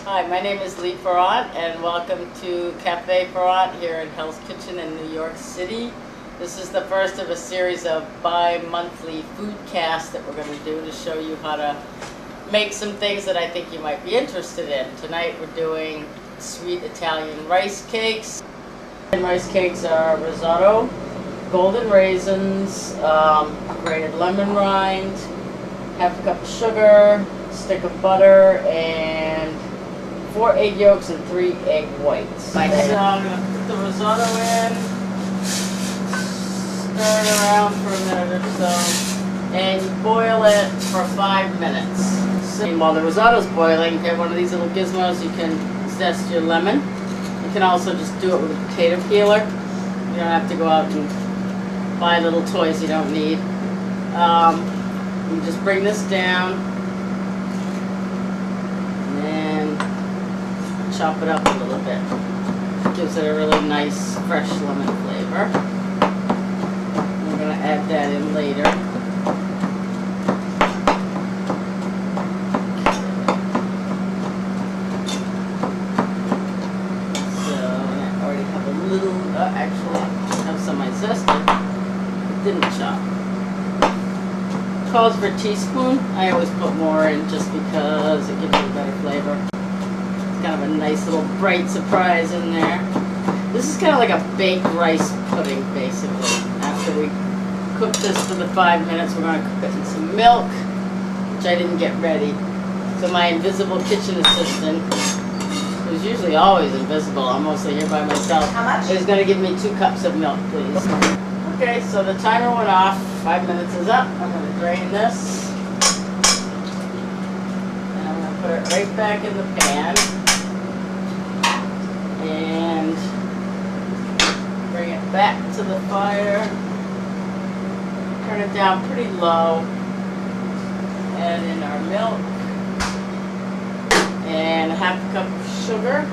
Hi, my name is Lee Ferrant, and welcome to Cafe Ferrant here in Hell's Kitchen in New York City. This is the first of a series of bi-monthly foodcasts that we're going to do to show you how to make some things that I think you might be interested in. Tonight we're doing sweet Italian rice cakes. And rice cakes are risotto, golden raisins, grated lemon rind, half a cup of sugar, stick of butter, and 4 egg yolks and 3 egg whites. So I'm going to put the risotto in, stir it around for a minute or so, and you boil it for 5 minutes. So while the risotto's boiling, you have one of these little gizmos, you can zest your lemon. You can also just do it with a potato peeler. You don't have to go out and buy little toys you don't need. You just bring this down, chop it up a little bit. Gives it a really nice fresh lemon flavor. We're going to add that in later. So I already have a little, actually I have some I zested, but didn't chop. It calls for a teaspoon. I always put more in just because it gives it a better flavor. Kind of a nice little bright surprise in there. This is kind of like a baked rice pudding, basically. After we cook this for the 5 minutes, we're going to cook it in some milk, which I didn't get ready. So my invisible kitchen assistant, who's usually always invisible, I'm mostly here by myself, is going to give me 2 cups of milk, please. Okay, so the timer went off. 5 minutes is up. I'm going to drain this. And I'm going to put it right back in the pan. And bring it back to the fire. Turn it down pretty low. Add in our milk and a half a cup of sugar,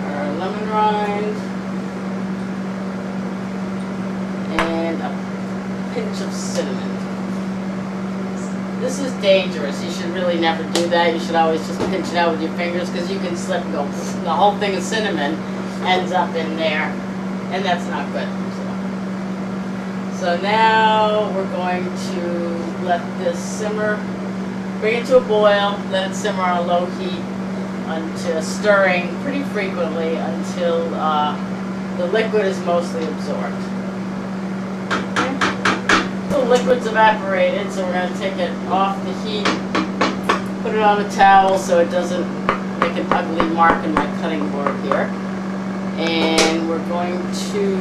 our lemon rind, and a pinch of cinnamon. This is dangerous. You should really never do that. You should always just pinch it out with your fingers because you can slip and go. The whole thing of cinnamon ends up in there, and that's not good. So now we're going to let this simmer. Bring it to a boil. Let it simmer on a low heat until stirring pretty frequently until the liquid is mostly absorbed. The liquid's evaporated, so we're going to take it off the heat, put it on a towel so it doesn't make an ugly mark in my cutting board here. And we're going to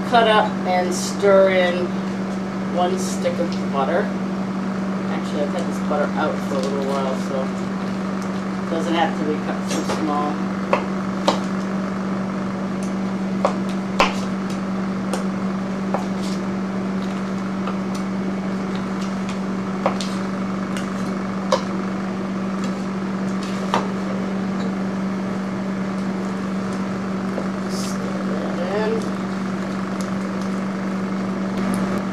cut up and stir in 1 stick of butter. Actually, I've had this butter out for a little while, so it doesn't have to be cut too small.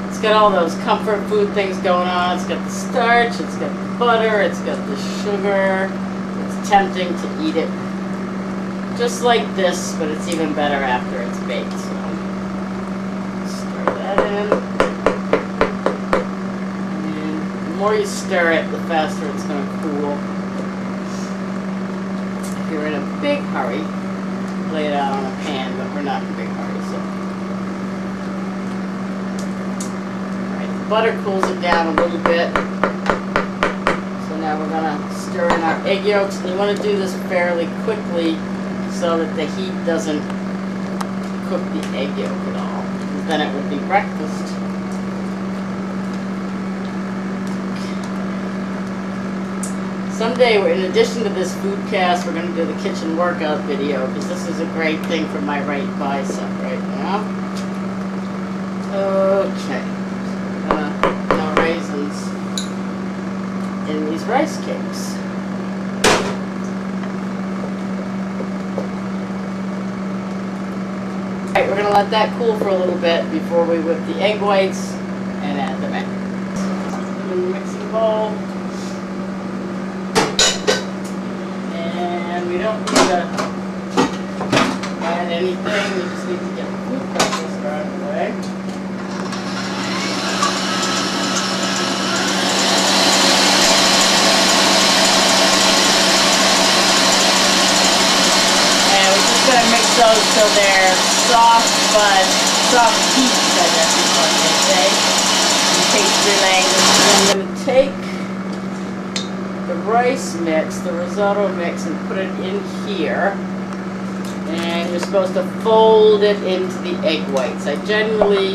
It's got all those comfort food things going on. It's got the starch, it's got the butter, it's got the sugar. It's tempting to eat it just like this, but it's even better after it's baked. So stir that in. And the more you stir it, the faster it's going to cool. If you're in a big hurry, lay it out on a pan, but we're not in a big hurry, so. Butter cools it down a little bit. So now we're going to stir in our egg yolks. And you want to do this fairly quickly so that the heat doesn't cook the egg yolk at all. Because then it would be breakfast. Someday, in addition to this foodcast, we're going to do the kitchen workout video because this is a great thing for my right bicep right now. Okay. No raisins in these rice cakes. Alright, we're going to let that cool for a little bit before we whip the egg whites and add them in. In the mixing bowl. We don't need to add anything. We just need to get the food processor out of the way. And we're just going to mix those till they're soft, but soft peaks, I guess is what they say in pastry language. I'm going to take the rice mix, the risotto mix, and put it in here. And you're supposed to fold it into the egg whites. I generally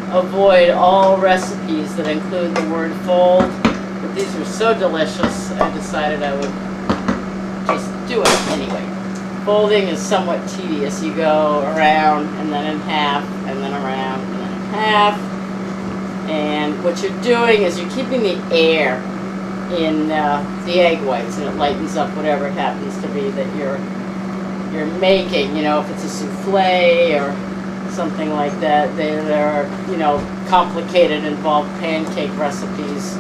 avoid all recipes that include the word fold, but these were so delicious I decided I would just do it anyway. Folding is somewhat tedious. You go around and then in half, and then around and then in half. And what you're doing is you're keeping the air in the egg whites, and it lightens up whatever it happens to be that you're making. You know, if it's a souffle or something like that. There are, you know, complicated, involved pancake recipes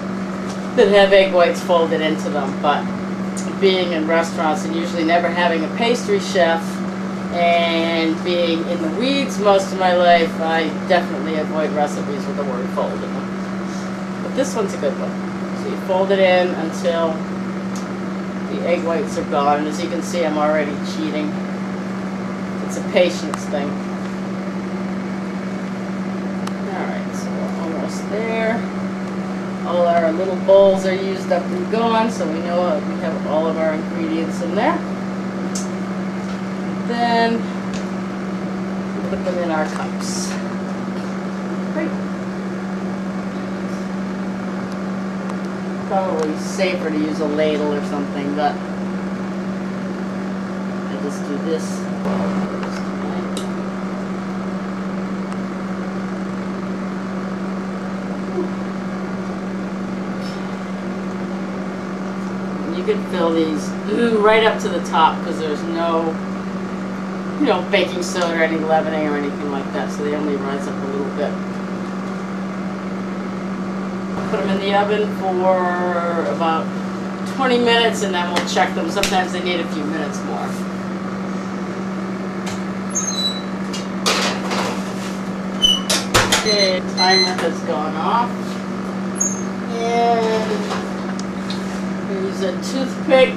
that have egg whites folded into them. But being in restaurants and usually never having a pastry chef and being in the weeds most of my life, I definitely avoid recipes with the word fold in them. But this one's a good one. So you fold it in until the egg whites are gone. And as you can see, I'm already cheating. It's a patience thing. Alright, so we're almost there. All our little bowls are used up and gone, so we know we have all of our ingredients in there. And then we put them in our cups. Great. Probably safer to use a ladle or something, but I just do this. You can fill these right up to the top because there's no, you know, baking soda or any leavening or anything like that, so they only rise up a little bit. Put them in the oven for about 20 minutes and then we'll check them. Sometimes they need a few minutes more. Okay, timer has gone off. And use a toothpick.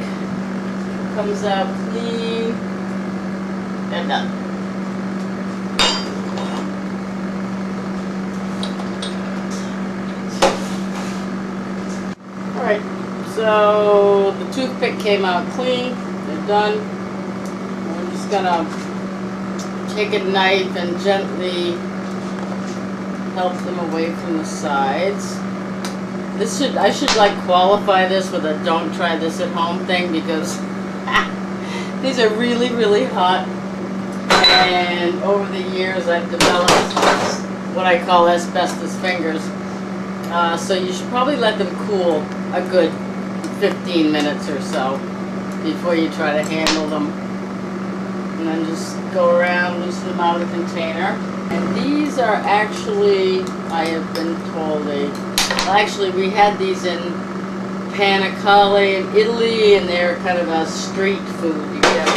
Comes out clean and done. Alright, so the toothpick came out clean. They're done. We're just gonna take a knife and gently help them away from the sides. I should like qualify this with a don't try this at home thing because these are really, really hot. And over the years I've developed what I call asbestos fingers. So you should probably let them cool a good 15 minutes or so before you try to handle them. And then just go around, loosen them out of the container. And these are actually, I have been told, actually we had these in Panacale in Italy, and they're kind of a street food. You get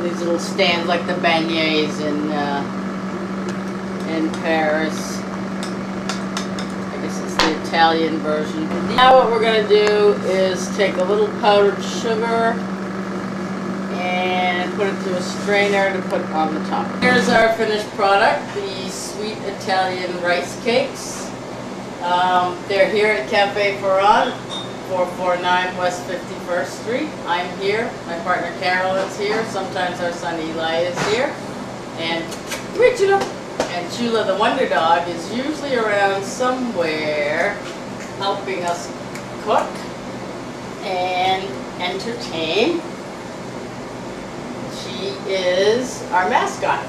these little stands like the beignets in Paris. I guess it's the Italian version. Now what we're going to do is take a little powdered sugar and put it through a strainer to put on the top. Here's our finished product, the sweet Italian rice cakes. They're here at Cafe Ferran, 449 West 51st Street. I'm here, my partner Carolyn's here, sometimes our son Eli is here, and Chula. And Chula the Wonder Dog is usually around somewhere helping us cook and entertain. She is our mascot.